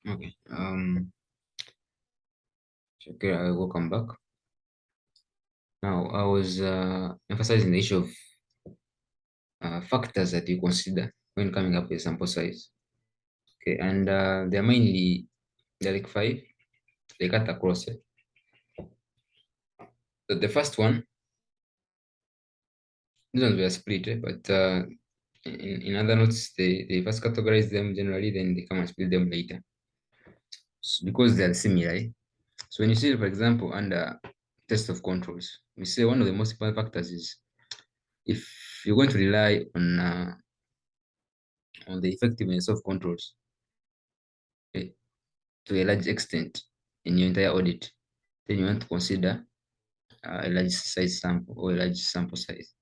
Okay. Okay, welcome back. Now, I was emphasizing the issue of factors that you consider when coming up with sample size. Okay, and they're mainly they're like five. They cut across it. The first one, these ones were split, but in other notes, they first categorize them generally, then they come and split them later. Because they are similar. So when you see, for example, under test of controls, we say one of the most important factors is if you're going to rely on the effectiveness of controls to a large extent in your entire audit, then you want to consider a large size sample or a large sample size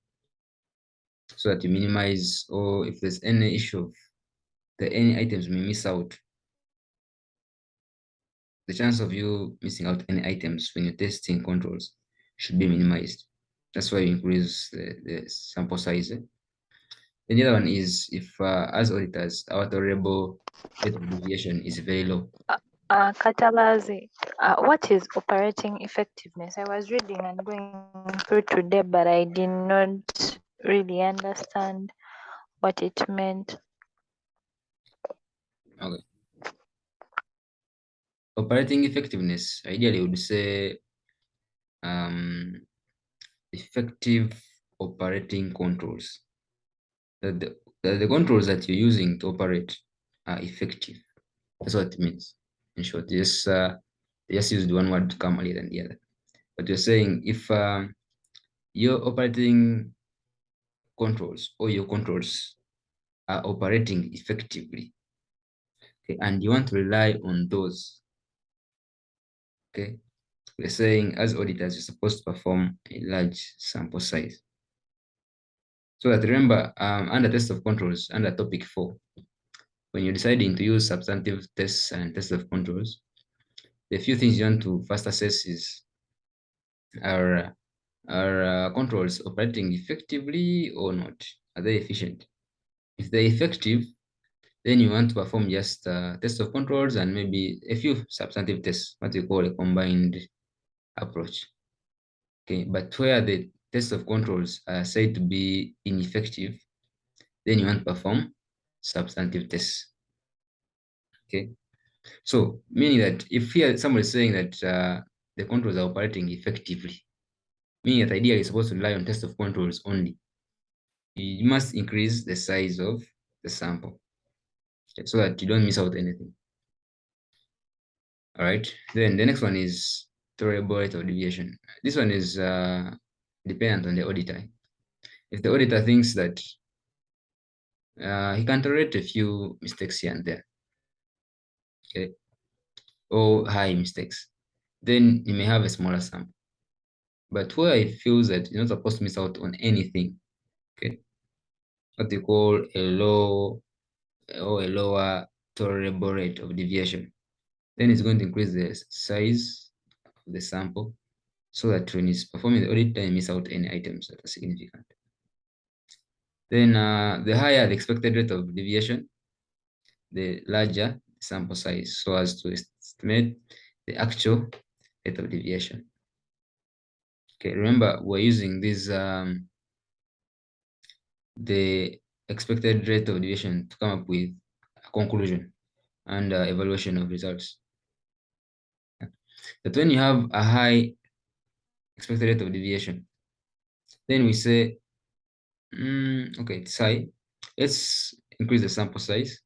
so that you minimize, or if there's any issue of any items may miss out, the chance of you missing out any items when you're testing controls should be minimized. That's why you increase the sample size. And the other one is if, as auditors, our tolerable rate of deviation is very low. Katalazi, what is operating effectiveness? I was reading and going through today, but I did not really understand what it meant. Okay. Operating effectiveness, ideally, would say um, effective operating controls. The controls that you're using to operate are effective. That's what it means. In short, they just used one word to come earlier than the other. But you're saying if your operating controls or your controls are operating effectively, okay, and you want to rely on those, okay, we're saying as auditors, you're supposed to perform a large sample size. So that remember, under test of controls, under topic 4, when you're deciding to use substantive tests and tests of controls, the few things you want to first assess is are controls operating effectively or not? Are they efficient? If they're effective, then you want to perform just tests of controls and maybe a few substantive tests, what you call a combined approach. Okay, but where the tests of controls are said to be ineffective, then you want to perform substantive tests. Okay, so meaning that if here somebody is saying that the controls are operating effectively, meaning that ideally you're supposed to rely on test of controls only, you must increase the size of the sample so that you don't miss out anything. All right. Then the next one is tolerable rate of deviation. This one is dependent on the auditor. If the auditor thinks that he can tolerate a few mistakes here and there, okay, or high mistakes, then he may have a smaller sample. But where he feels that you're not supposed to miss out on anything, okay, what you call a low or a lower tolerable rate of deviation, then it's going to increase the size of the sample so that when it's performing the audit, then miss out any items that are significant. Then the higher the expected rate of deviation, the larger the sample size, so as to estimate the actual rate of deviation. Okay, remember we're using this the expected rate of deviation to come up with a conclusion and evaluation of results. That when you have a high expected rate of deviation, then we say, okay, it's high. Let's increase the sample size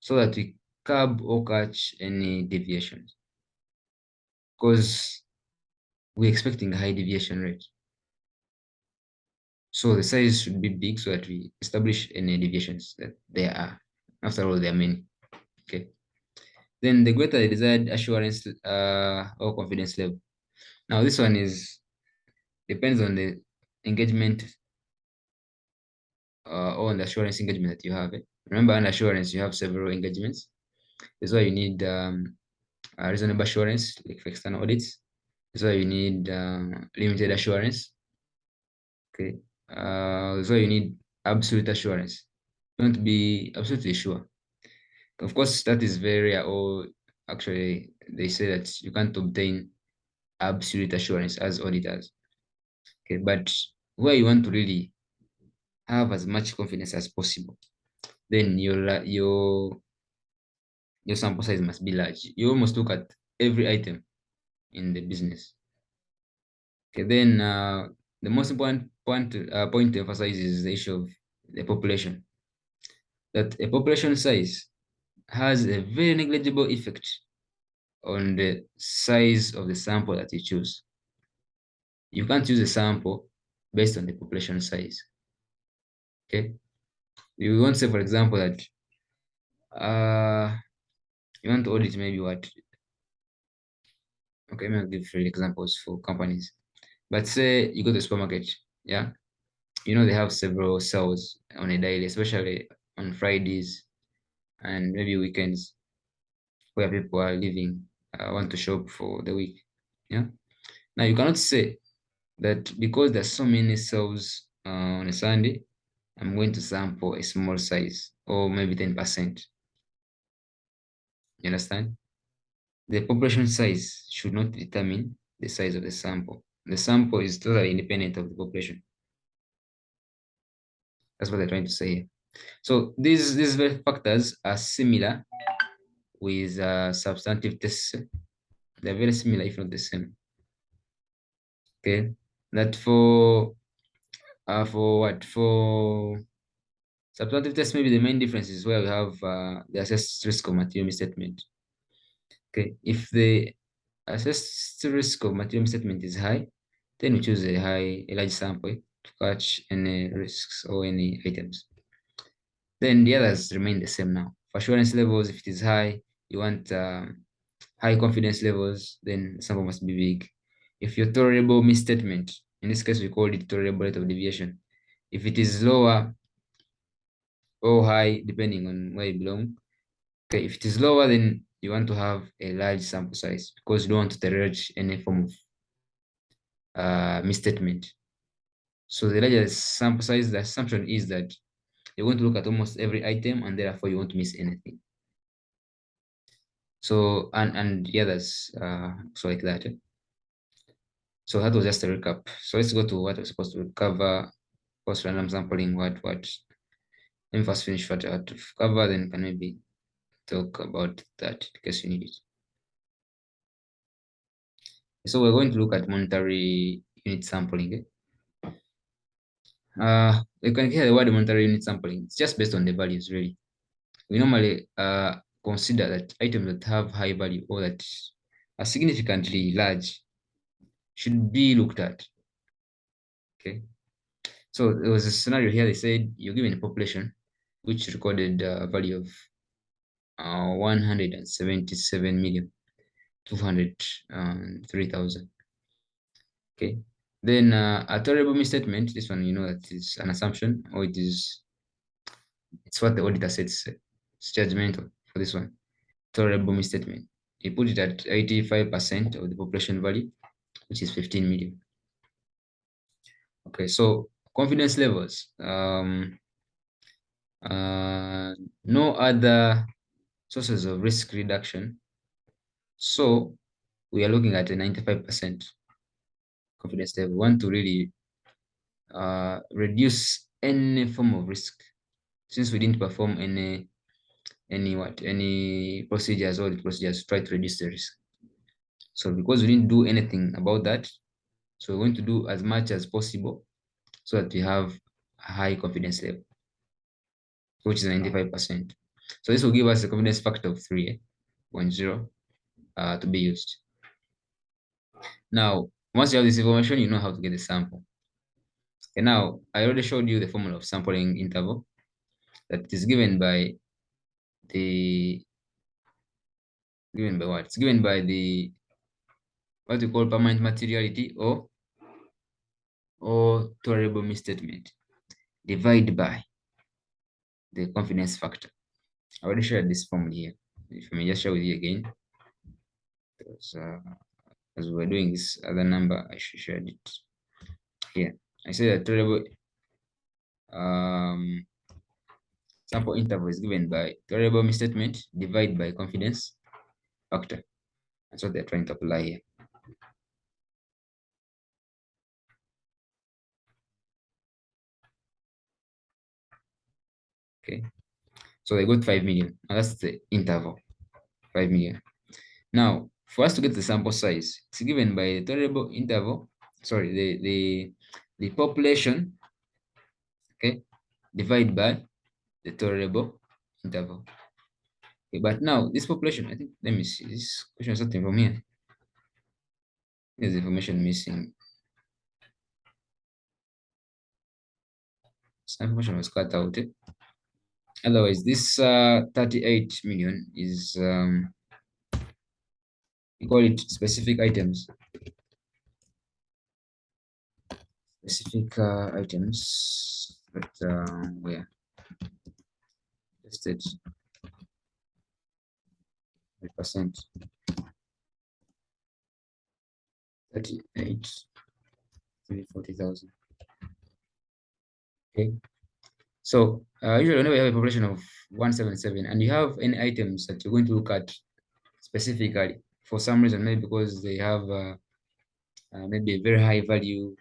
so that we curb or catch any deviations. Because we're expecting a high deviation rate. So the size should be big so that we establish any deviations that there are. After all, there are many. Okay. Then the greater the desired assurance or confidence level. Now this one is depends on the engagement or on the assurance engagement that you have. Remember, under assurance you have several engagements. That's why you need a reasonable assurance, like for external audits. That's why you need limited assurance. Okay. So you need absolute assurance. You want to be absolutely sure. Of course, that is very rare, or actually, they say that you can't obtain absolute assurance as auditors. Okay, but where you want to really have as much confidence as possible, then your sample size must be large. You almost look at every item in the business. Okay, then the most important point to emphasize is the issue of the population. That a population size has a very negligible effect on the size of the sample that you choose. You can't use a sample based on the population size. Okay, you won't say, for example, that you want to audit maybe what. Okay, let me give three examples for companies. But say you go to the supermarket, yeah, they have several sales on a daily, especially on Fridays and maybe weekends where people are leaving, want to shop for the week. Yeah. Now you cannot say that because there's so many sales on a Sunday, I'm going to sample a small size or maybe 10%. You understand? The population size should not determine the size of the sample. The sample is totally independent of the population. That's what they're trying to say. So these factors are similar with substantive tests. They're very similar, if not the same. Okay, that for what for substantive tests, maybe the main difference is where we have the assessed risk of material misstatement. Okay, if the assessed risk of material misstatement is high, then we choose a large sample to catch any risks or any items. Then the others remain the same now. For assurance levels, if it is high, you want high confidence levels, then the sample must be big. If your tolerable misstatement, in this case, we call it tolerable rate of deviation. If it is lower or high, depending on where you belong, okay, if it is lower, then you want to have a large sample size because you don't want to tolerate any form of misstatement. So the larger sample size, the assumption is that you're going to look at almost every item and therefore you won't miss anything. So, and the others, so like that. So that was just a recap. So let's go to what we're supposed to cover, post random sampling, what. Let me first finish what I had to cover, then can maybe talk about that in case you need it. So we're going to look at monetary unit sampling. You can hear the word monetary unit sampling. It's just based on the values, really. We normally consider that items that have high value or that are significantly large should be looked at. Okay. So there was a scenario here. They said you're given a population which recorded a value of 177,203,000. Okay. Then a tolerable misstatement. This one, that is an assumption, or it's what the auditor says. It's judgmental for this one. Tolerable misstatement. He put it at 85% of the population value, which is 15 million. Okay, so confidence levels. No other sources of risk reduction. So we are looking at a 95% confidence level. We want to really reduce any form of risk since we didn't perform any procedures or the procedures to try to reduce the risk. So because we didn't do anything about that, so we're going to do as much as possible so that we have a high confidence level, which is 95%. So this will give us a confidence factor of 3.0 to be used. Now, once you have this information, you know how to get the sample. And now, I already showed you the formula of sampling interval that is given by what? It's given by the what we call permanent materiality or tolerable misstatement divided by the confidence factor. I already shared this formula here. If I may just share with you again, because as we were doing this other number, I should share it here. I say that tolerable Sample interval is given by tolerable misstatement divided by confidence factor. That's what they're trying to apply here. Okay, so they got 5 million, and that's the interval, 5 million. Now, for us to get the sample size, it's given by the tolerable interval, sorry, the population, okay, divided by the tolerable interval. Okay, but now this population, I think, let me see, this question is something from here. There's information missing. Some information was cut out. Otherwise, this 38 million is, we call it specific items. Specific items, but where? Tested 100%. 38, 340,000. Okay. So usually whenever you have a population of 177 and you have any items that you're going to look at specifically for some reason, maybe because they have maybe a very high value,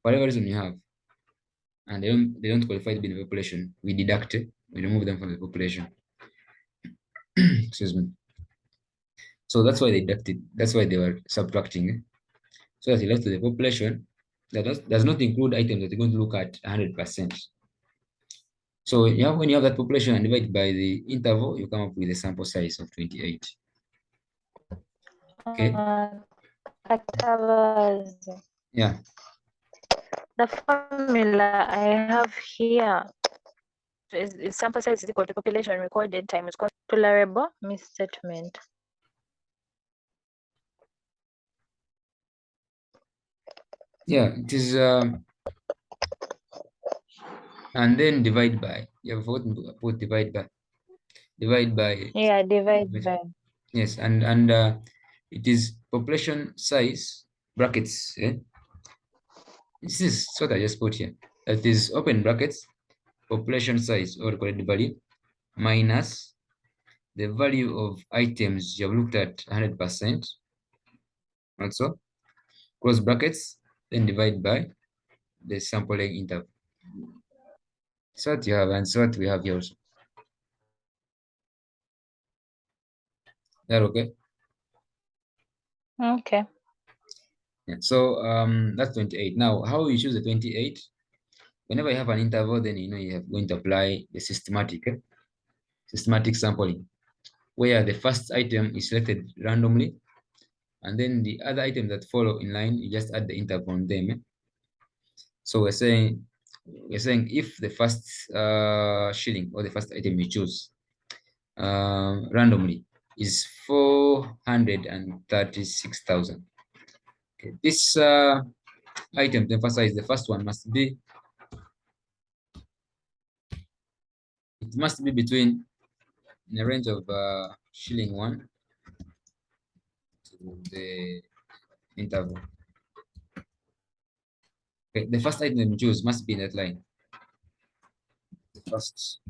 whatever reason you have, and they don't qualify to be in the population, we deduct it, we remove them from the population. Excuse me. So that's why they deducted, that's why they were subtracting. So that you left to the population that does not include items that you're going to look at 100%. So when you have that population and divide by the interval, you come up with a sample size of 28. Okay. Yeah. The formula I have here is sample size is equal to population recorded times tolerable misstatement. Yeah, it is, and then divide by. You have put divide by. Divide by. Yeah, divide by. Yes, and it is population size brackets. This is what I just put here. That is open brackets, population size or recorded value minus the value of items you have looked at 100%. Also, close brackets, then divide by the sampling interval. So what you have, and so what we have here also. That okay? Okay. Yeah. So that's 28. Now, how you choose the 28? Whenever you have an interval, then you have going to apply the systematic sampling, where the first item is selected randomly, and then the other items that follow in line, you just add the interval on them. So we're saying if the first shilling or the first item you choose randomly is 436,000. Okay. This item to emphasize, the first one must be, it must be between, in a range of shilling 1 to the interval. Okay. The first item you choose must be in that line. The first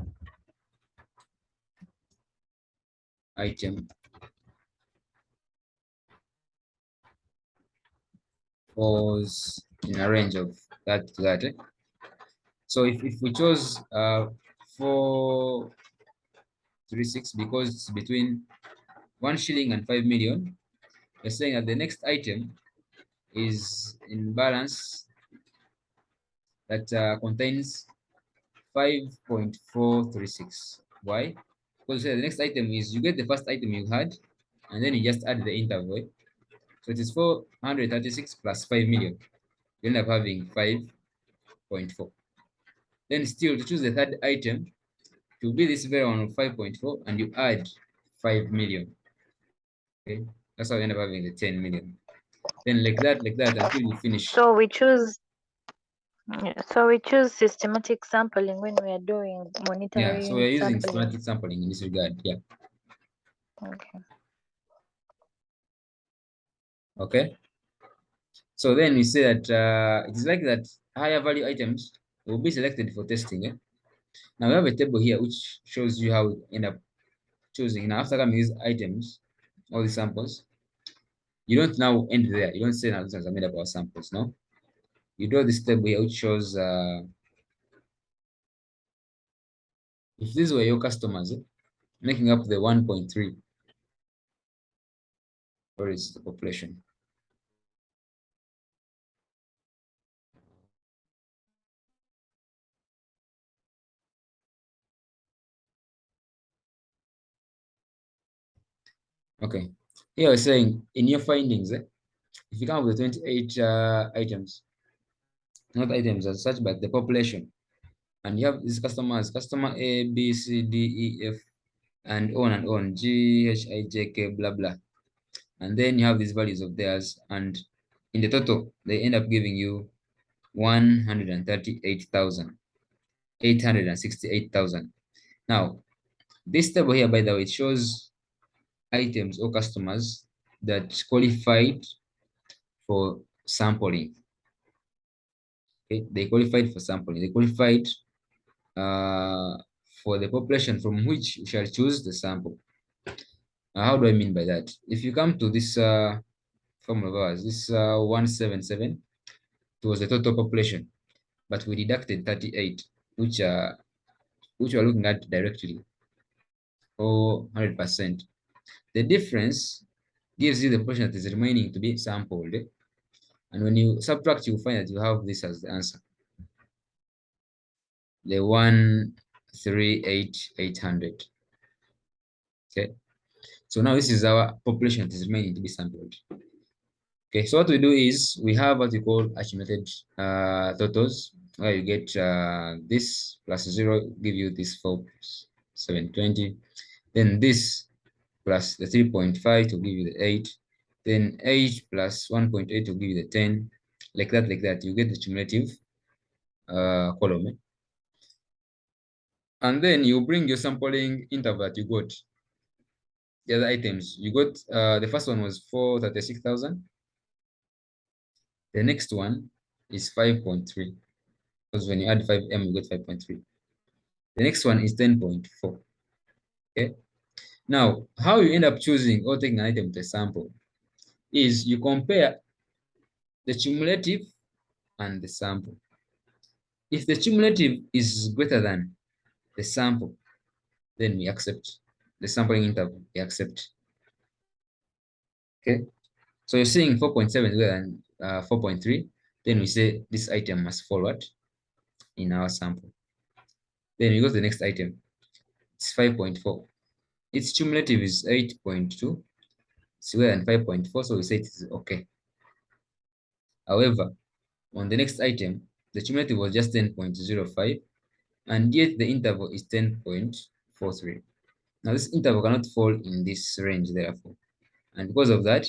item falls in a range of that to that. So if we chose 436 because it's between 1 shilling and 5 million, we're saying that the next item is in balance that contains 5.436. Why? Because the next item is, you get the first item you had, and then you just add the interval. So it is 436 plus 5 million. You end up having 5.4. Then still, to choose the third item, to be this very one of 5.4, and you add 5 million. Okay, that's how you end up having the 10 million. Then like that until you finish. So we choose systematic sampling when we are doing monitoring. Yeah, so we're using sampling. systematic sampling in this regard. Yeah. Okay. Okay. So then we say that it is like that higher value items will be selected for testing. Now we have a table here which shows you how we end up choosing. Now after coming these items, all the samples, you don't now end there. You don't say now these are made up of samples. No, you draw this table here which shows if these were your customers, making up the 1.3, or is the population. Okay, here we're saying in your findings, if you come up with 28 items, not items as such, but the population, and you have these customers, customer A, B, C, D, E, F, and on, G, H, I, J, K, blah, blah. And then you have these values of theirs, and in the total, they end up giving you 138,868,000. Now, this table here, by the way, it shows items or customers that qualified for sampling. Okay, they qualified for sampling. They qualified for the population from which we shall choose the sample. How do I mean by that? If you come to this formula of ours, this 177, it was the total population, but we deducted 38, which we're looking at directly, or 100%. The difference gives you the portion that is remaining to be sampled. And when you subtract, you find that you have this as the answer. The 138,800. Okay. So now this is our population that is remaining to be sampled. Okay, so what we do is we have what we call accumulated totals, where you get this plus 0, give you this 4,720. Then this plus the 3.5 to give you the 8. Then 8 plus 1.8 to give you the 10. Like that, like that. You get the cumulative column. And then you bring your sampling interval that you got. The other items you got, the first one was 436,000. The next one is 5.3, because when you add 5M, you get 5.3. The next one is 10.4. Okay. Now, how you end up choosing or taking an item to a sample is you compare the cumulative and the sample. If the cumulative is greater than the sample, then we accept the sampling interval, we accept. Okay. So you're seeing 4.7 is greater than 4.3, then we say this item must forward in our sample. Then we go to the next item. It's 5.4. Its cumulative is 8.2. It's greater than 5.4, so we say it is okay. However, on the next item, the cumulative was just 10.05, and yet the interval is 10.43. Now, this interval cannot fall in this range, therefore. And because of that,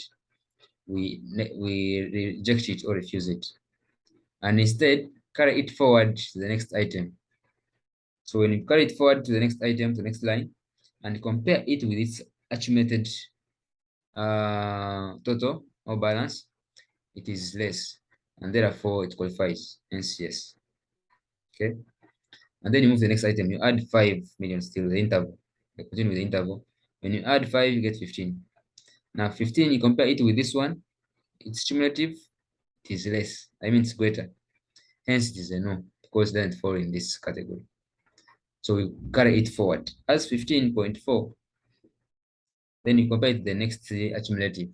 we reject it or refuse it. And instead, carry it forward to the next item. So when you carry it forward to the next item, to the next line, and compare it with its accumulated total or balance, it is less, and therefore it qualifies, hence yes. Okay, and then you move to the next item, you add 5 million still, the interval, you continue with the interval. When you add 5, you get 15. Now 15, you compare it with this one, it's cumulative, it is less, I mean it's greater, hence it is a no, because it doesn't fall in this category. So we carry it forward as 15.4. Then you compare it to the next accumulative.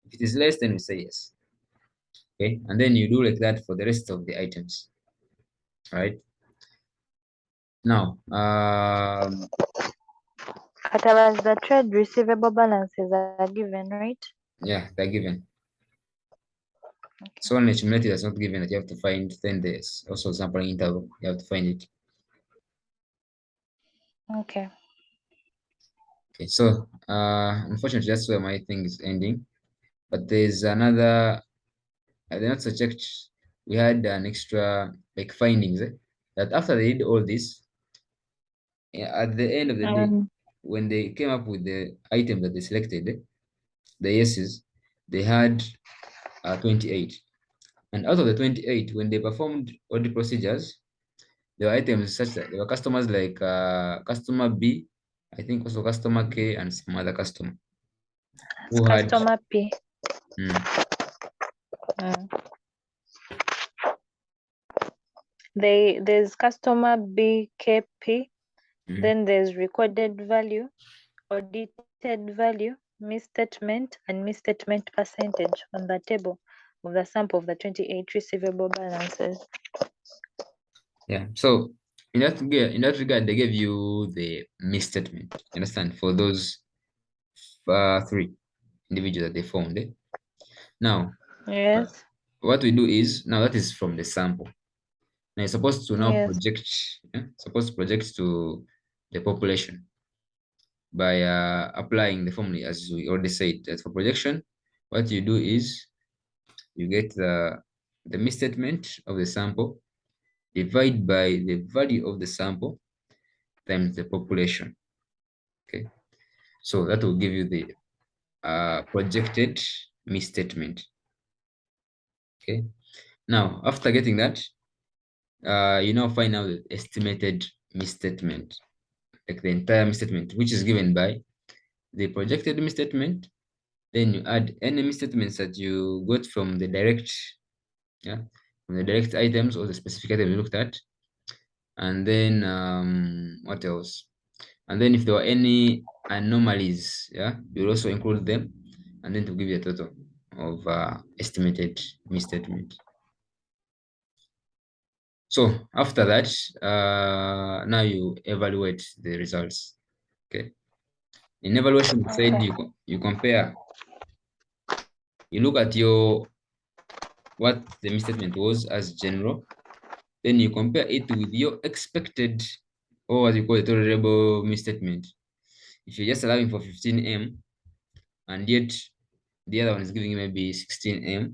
If it is less, then we say yes. Okay, and then you do like that for the rest of the items. All right. Now, Kataba's the trade receivable balances are given, right? yeah, they're given. Okay. So when the cumulative is not given, that you have to find, then there's also sampling interval. You have to find it. Okay. Okay, so unfortunately, that's where my thing is ending. But there's another. I did not checked. We had an extra like findings that after they did all this, at the end of the day, when they came up with the item that they selected, the yeses, they had 28. And out of the 28, when they performed audit procedures, there were items such that there were customers like customer B, I think also customer K, and some other customer It's who had. customer P. Mm, Mm. There's customer BKP, mm. then there's recorded value, audited value, misstatement, and misstatement percentage on the table of the sample of the 28 receivable balances. Yeah. So in that regard, they gave you the misstatement. You understand? For those three individuals that they found. Eh? Now, uh, Yes, what we do is now that is from the sample. Now you're supposed to now yes, project, supposed to project to the population by applying the formula as we already said. That for projection, what you do is you get the misstatement of the sample, divide by the value of the sample times the population. Okay, so that will give you the projected misstatement. Okay, now after getting that, you now find out the estimated misstatement, like the entire misstatement, which is given by the projected misstatement. Then you add any misstatements that you got from the direct, yeah, from the direct items or the specific item you looked at. And then what else? And then if there were any anomalies, yeah, you'll also include them, and then to give you a total of estimated misstatement. So after that, now you evaluate the results. Okay. In evaluation side, okay, you compare, you look at your what the misstatement was as general, then you compare it with your expected, or what you call a tolerable misstatement. If you're just allowing for 15M and yet the other one is giving you maybe 16M,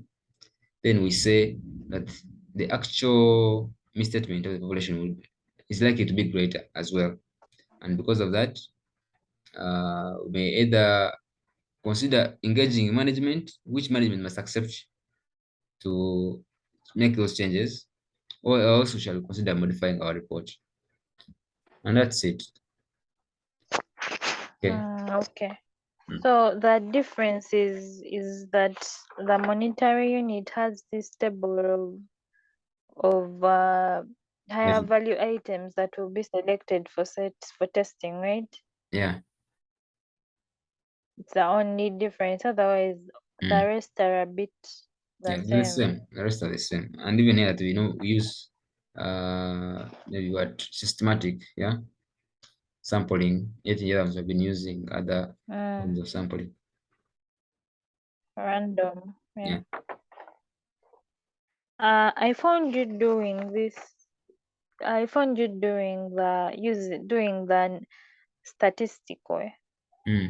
then we say that the actual misstatement of the population is likely to be greater as well. And because of that, we may either consider engaging management, which management must accept to make those changes, or else we shall consider modifying our report. And that's it. Okay. okay. Mm. So the difference is that the monetary unit has this table of higher Yes. value items that will be selected for testing, right? Yeah. It's the only difference. Otherwise, the Mm. rest are a bit the Yeah, they're the same. same. The rest are the same. And even here, we use maybe what systematic, yeah, sampling. Yet the others have been using other forms of sampling. Random. Yeah. Yeah. I found you doing this. I found you doing the statistical. Mm.